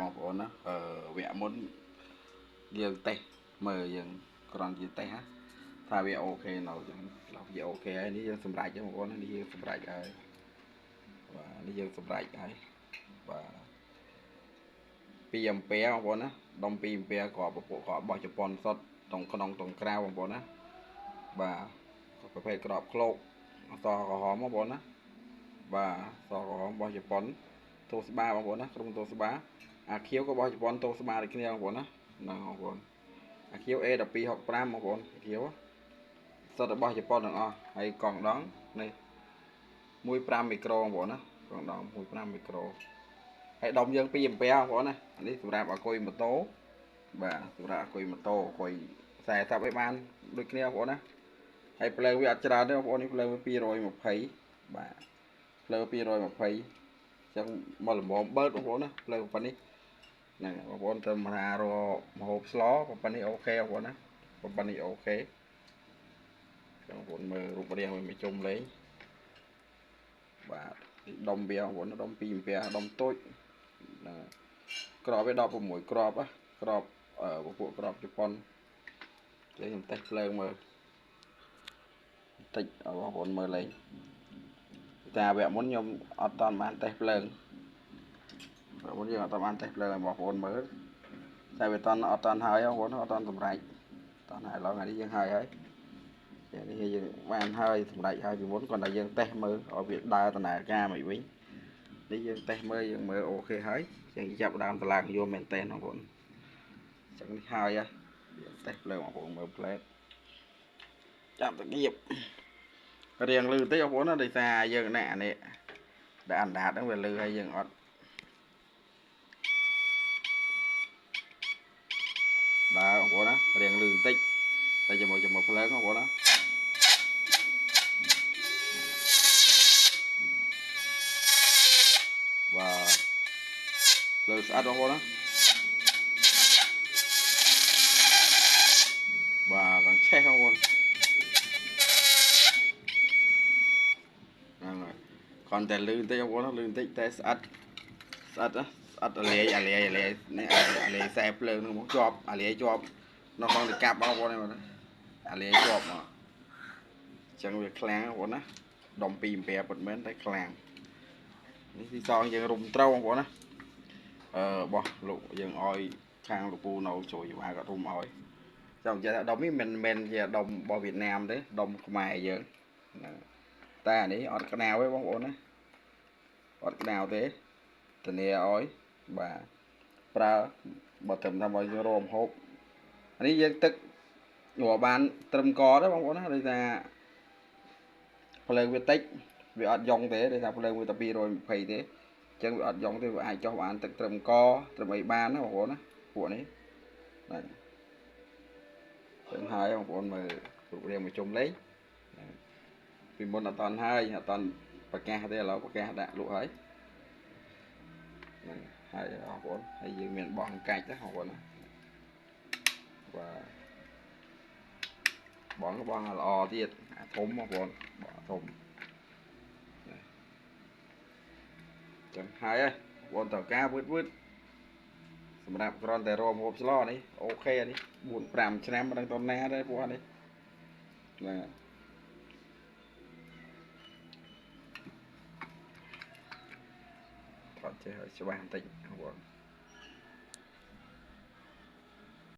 បងប្អូនណាវគ្គមុនយើងតេស្តមើលយើងគ្រាន់ជាតេស្តណាថាវាអូខេនៅចឹងវាអូខេហើយនេះយើងសម្រេចទេបងប្អូននេះយើងសម្រេចហើយបាទនេះយើងសម្រេចហើយបាទ2 ampere បងប្អូនណាដុំ2 ampere គ្រាប់ពពួកគ្រាប់របស់ជប៉ុនសុទ្ធក្នុងក្នុងក្រៅបងប្អូនណាបាទប្រភេទគ្រាប់ឃ្លោកអសក្រហមបងប្អូនណាបាទអសក្រហមរបស់ជប៉ុនទោស្បាបងប្អូនណាក្រុមទោស្បាអាខៀវក៏របស់ជប៉ុនទោស្បាដូចគ្នាបងប្អូនណាហ្នឹងបងប្អូនអាខៀវ A1265 បងប្អូនអាខៀវសិតរបស់ជប៉ុនទាំងអស់ហើយកង់ដងនេះ15មីក្រូបងប្អូនណាកង់ដង15មីក្រូហើយដុំយើង2 ampere បងប្អូនណានេះសម្រាប់អង្គុយម៉ូតូបាទសម្រាប់អង្គុយម៉ូតូអង្គុយ40ឲ្យបានដូចគ្នាបងប្អូនណាហើយភ្លើងវាអត់ច្រើនទេបងប្អូននេះភ្លើងវា220បាទភ្លើង220ចឹងមកល្មមបើកបងប្អូនណាភ្លើងប៉ុណ្នេះហ្នឹងបងប្អូនទៅមហារមហូបស្លប៉ុណ្នេះអូខេបងប្អូនណាប៉ុណ្នេះអូខេបងប្អូនមើលរូបរាងវាជុំលេងបាទដុំវាបងប្អូនដុំ2 ampere ដុំតូចហ្នឹងក្របវា16ក្របក្របពពួកក្របជប៉ុនគេខ្ញុំតេស្តភ្លើងមើលបន្តិចបងប្អូនមើលលេងតែវគ្គមុនខ្ញុំអត់តាន់បានតេស្តភ្លើងបងប្អូនយើងអត់តាន់បានតេស្តភ្លើងឲ្យបងប្អូនមើលតែវាអត់តាន់ហើយបងប្អូនអត់តាន់សម្រេចតាន់ហើយឡើយថ្ងៃនេះយើងហើយនេះយើងបានហើយសម្រេចហើយពីមុនគាត់តែយើងតេស្តមើលឲ្យវាដើរដំណើរការមកវិញនេះយើងតេស្តមើលយើងមើលអូខេហើយចឹងចាប់ដើមតឡើងយល់មែនតើបងប្អូនចឹងនេះហើយយើងតេស្តភ្លើងបងប្អូនមើលផ្លែតចាប់តគៀបរៀងលឺតិចបងប្អូនណាដោយសារយើងនេះអានេះដែលអណ្ដាតហ្នឹងវាលឺហើយយើងអត់ដើរបងប្អូនណារៀងលឺបន្តិចតែជាមួយភ្លើងបងប្អូនណាបាទភ្លើងស្អាតបងប្អូនណាបាទកញ្ឆេះបងប្អូនហ្នឹងហើយគ្រាន់តែលឺបន្តិចបងប្អូនណាលឺបន្តិចតែស្អាតណាស្អិតអាលាយនេះអាលាយខ្សែភ្លើងហ្នឹងមកជាប់អាលាយជាប់នៅក្នុងទៅកាប់បងប្អូនហ្នឹងអាលាយជាប់មកអញ្ចឹងវាខ្លាំងបងប្អូនណាដុំ2 ampere ពិតមែនតែខ្លាំងនេះទីសងយើងរុំត្រូវបងប្អូនណាបោះលោកយើងឲ្យខាងលោកពូនៅជួយយូរគាត់រុំឲ្យចាំនិយាយថាដុំនេះមិនមែនជាដុំរបស់វៀតណាមទេដុំខ្មែរយើងតែអានេះអត់ក្តៅទេបងប្អូនណាអត់ក្តៅទេធានាឲ្យបាទប្រើបើត្រឹមថាមកយើងរមហូបអានេះយើងទឹករកបានត្រឹមកទេបងប្អូនណាដោយសារភ្លើងវាតិចវាអត់យ៉ុងទេដោយសារភ្លើងវាតែ220ទេអញ្ចឹងវាអត់យ៉ុងទេវាអាចចុះបានទឹកត្រឹមកត្រឹមអីបានណាបងប្អូនណាពួកនេះហ្នឹងចឹងហើយបងប្អូនមើលរូបរាងមកជុំលេងពីមុនអត់តន់ហើយអត់តន់ប្រកាសទេឥឡូវប្រកាសដាក់លក់ហើយហ្នឹងហើយបងប្អូនហើយយើងមានបោះកាច់ណាបងប្អូនណាបាទបងល្អទៀតអាធំបងប្អូនបងធំចឹងហើយបងប្អូនតើការវឺតសម្រាប់គ្រាន់តែរមហូបស្លនេះអូខេនេះ4 5ឆ្នាំមិនដឹងតណាទេពួកនេះបាទថតចេះឲ្យច្បាស់បន្តិចបងប្អូន